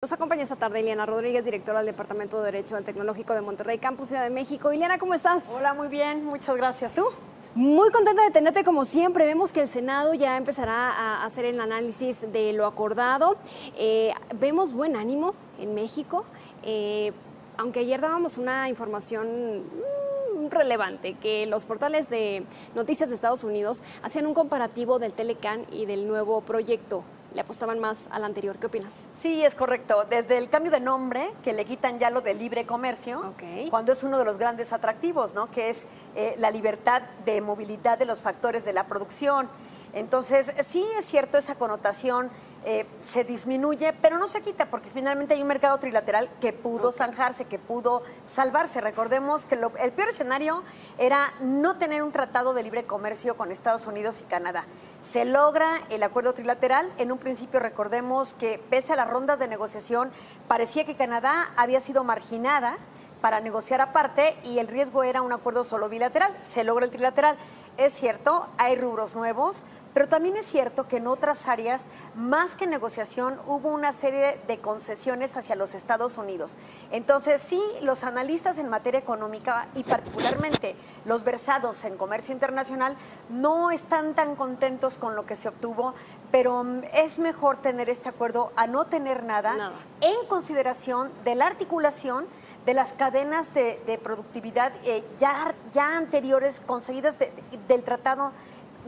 Nos acompaña esta tarde Ileana Rodríguez, directora del Departamento de Derecho del Tecnológico de Monterrey, Campus Ciudad de México. Ileana, ¿cómo estás? Hola, muy bien, muchas gracias. ¿Tú? Muy contenta de tenerte como siempre. Vemos que el Senado ya empezará a hacer el análisis de lo acordado. Vemos buen ánimo en México, aunque ayer dábamos una información relevante, que los portales de noticias de Estados Unidos hacían un comparativo del Telecán y del nuevo proyecto. Le apostaban más al anterior. ¿Qué opinas? Sí, es correcto. Desde el cambio de nombre, que le quitan ya lo de libre comercio, cuando es uno de los grandes atractivos, ¿no? Que es la libertad de movilidad de los factores de la producción. Entonces, sí es cierto, esa connotación se disminuye, pero no se quita, porque finalmente hay un mercado trilateral que pudo zanjarse, que pudo salvarse. Recordemos que el peor escenario era no tener un tratado de libre comercio con Estados Unidos y Canadá. Se logra el acuerdo trilateral. En un principio, recordemos que pese a las rondas de negociación, parecía que Canadá había sido marginada para negociar aparte y el riesgo era un acuerdo solo bilateral. Se logra el trilateral. Es cierto, hay rubros nuevos, pero también es cierto que en otras áreas, más que negociación, hubo una serie de concesiones hacia los Estados Unidos. Entonces, sí, los analistas en materia económica y particularmente los versados en comercio internacional no están tan contentos con lo que se obtuvo, pero es mejor tener este acuerdo a no tener nada. En consideración de la articulación de las cadenas de productividad ya anteriores conseguidas del tratado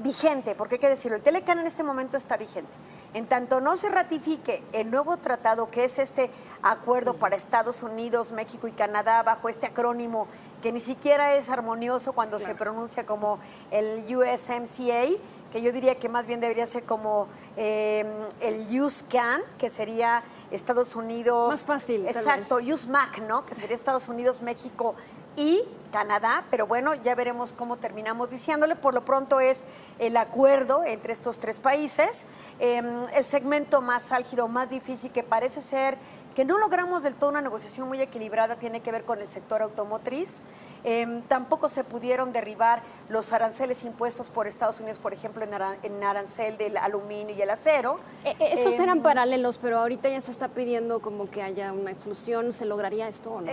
vigente, porque hay que decirlo, el Telecán en este momento está vigente. En tanto no se ratifique el nuevo tratado, que es este acuerdo para Estados Unidos, México y Canadá, bajo este acrónimo que ni siquiera es armonioso cuando se pronuncia como el USMCA, que yo diría que más bien debería ser como el USCAN, que sería Estados Unidos. Más fácil. Exacto, USMAC, ¿no? Que sería Estados Unidos, México y Canadá, pero bueno, ya veremos cómo terminamos diciéndole. Por lo pronto es el acuerdo entre estos tres países. El segmento más álgido, más difícil, que parece ser que no logramos del todo una negociación muy equilibrada, tiene que ver con el sector automotriz. Tampoco se pudieron derribar los aranceles impuestos por Estados Unidos, por ejemplo, en arancel del aluminio y el acero. Esos eran paralelos, pero ahorita ya se está pidiendo como que haya una exclusión. ¿Se lograría esto o no?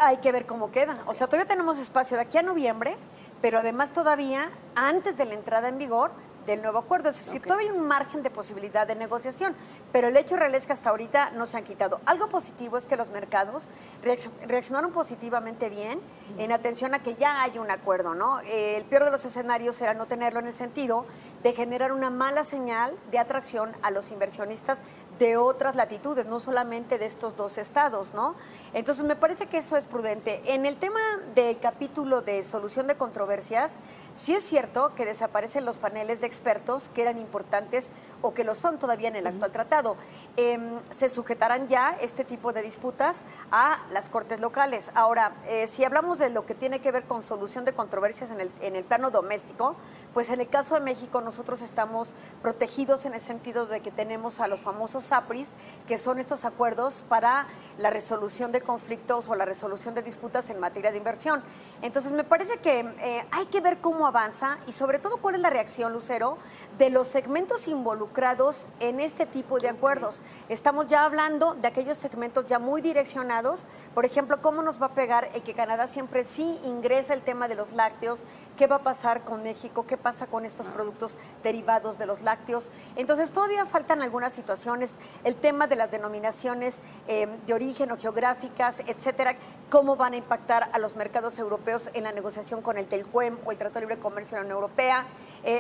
Hay que ver cómo queda. O sea, todavía tenemos espacio de aquí a noviembre, pero además todavía antes de la entrada en vigor del nuevo acuerdo. Es decir, todavía hay un margen de posibilidad de negociación, pero el hecho real es que hasta ahorita no se han quitado. Algo positivo es que los mercados reaccionaron positivamente bien en atención a que ya hay un acuerdo, ¿no? El peor de los escenarios era no tenerlo, en el sentido de generar una mala señal de atracción a los inversionistas de otras latitudes, no solamente de estos dos estados, ¿no? Entonces, me parece que eso es prudente. En el tema del capítulo de solución de controversias, sí es cierto que desaparecen los paneles de expertos que eran importantes o que lo son todavía en el actual tratado. Se sujetarán ya este tipo de disputas a las cortes locales. Ahora, si hablamos de lo que tiene que ver con solución de controversias en el plano doméstico, pues en el caso de México nosotros estamos protegidos en el sentido de que tenemos a los famosos APRIS, que son estos acuerdos para la resolución de conflictos o la resolución de disputas en materia de inversión. Entonces, me parece que hay que ver cómo avanza y sobre todo cuál es la reacción, Lucero, de los segmentos involucrados en este tipo de acuerdos. Estamos ya hablando de aquellos segmentos ya muy direccionados, por ejemplo, cómo nos va a pegar el que Canadá siempre sí ingresa el tema de los lácteos, qué va a pasar con México, qué pasa con estos productos derivados de los lácteos. Entonces, todavía faltan algunas situaciones, el tema de las denominaciones de origen o geográficas, etcétera, cómo van a impactar a los mercados europeos en la negociación con el TELCUEM o el Tratado de Libre Comercio de la Unión Europea,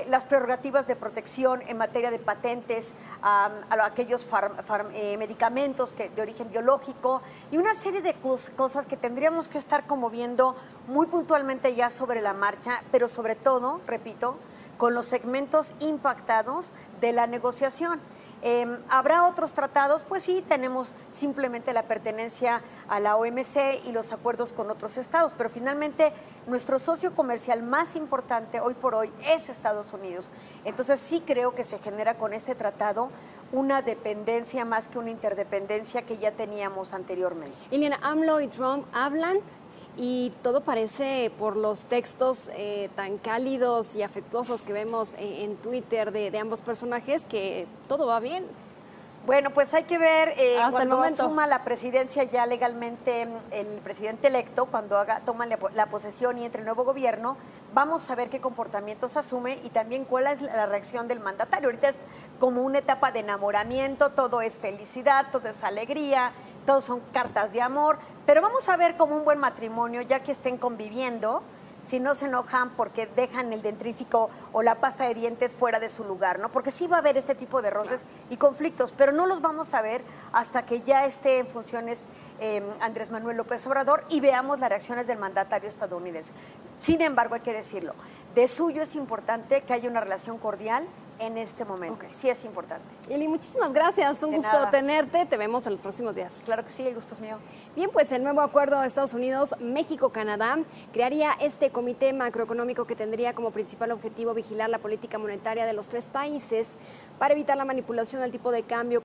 las prerrogativas de protección en materia de patentes a aquellos medicamentos de origen biológico y una serie de cosas que tendríamos que estar como viendo muy puntualmente ya sobre la marcha, pero sobre todo, repito, con los segmentos impactados de la negociación. ¿Habrá otros tratados? Pues sí, tenemos simplemente la pertenencia a la OMC y los acuerdos con otros estados, pero finalmente nuestro socio comercial más importante hoy por hoy es Estados Unidos. Entonces sí creo que se genera con este tratado una dependencia más que una interdependencia que ya teníamos anteriormente. Ileana, AMLO y Trump hablan y todo parece, por los textos tan cálidos y afectuosos que vemos en Twitter de ambos personajes, que todo va bien. Bueno, pues hay que ver Hasta el cuando momento. asuma la presidencia ya legalmente el presidente electo, cuando toma la posesión y entre el nuevo gobierno, vamos a ver qué comportamientos asume y también cuál es la reacción del mandatario. Ahorita es como una etapa de enamoramiento, todo es felicidad, todo es alegría, todos son cartas de amor, pero vamos a ver como un buen matrimonio, ya que estén conviviendo, si no se enojan porque dejan el dentrífico o la pasta de dientes fuera de su lugar, ¿no? Porque sí va a haber este tipo de roces y conflictos, pero no los vamos a ver hasta que ya esté en funciones Andrés Manuel López Obrador y veamos las reacciones del mandatario estadounidense. Sin embargo, hay que decirlo, de suyo es importante que haya una relación cordial en este momento. Ok. Sí es importante. Eli, muchísimas gracias. Un De gusto nada. tenerte. Te vemos en los próximos días. Claro que sí, el gusto es mío. Bien, pues el nuevo acuerdo de Estados Unidos, México, Canadá, crearía este comité macroeconómico que tendría como principal objetivo vigilar la política monetaria de los tres países para evitar la manipulación del tipo de cambio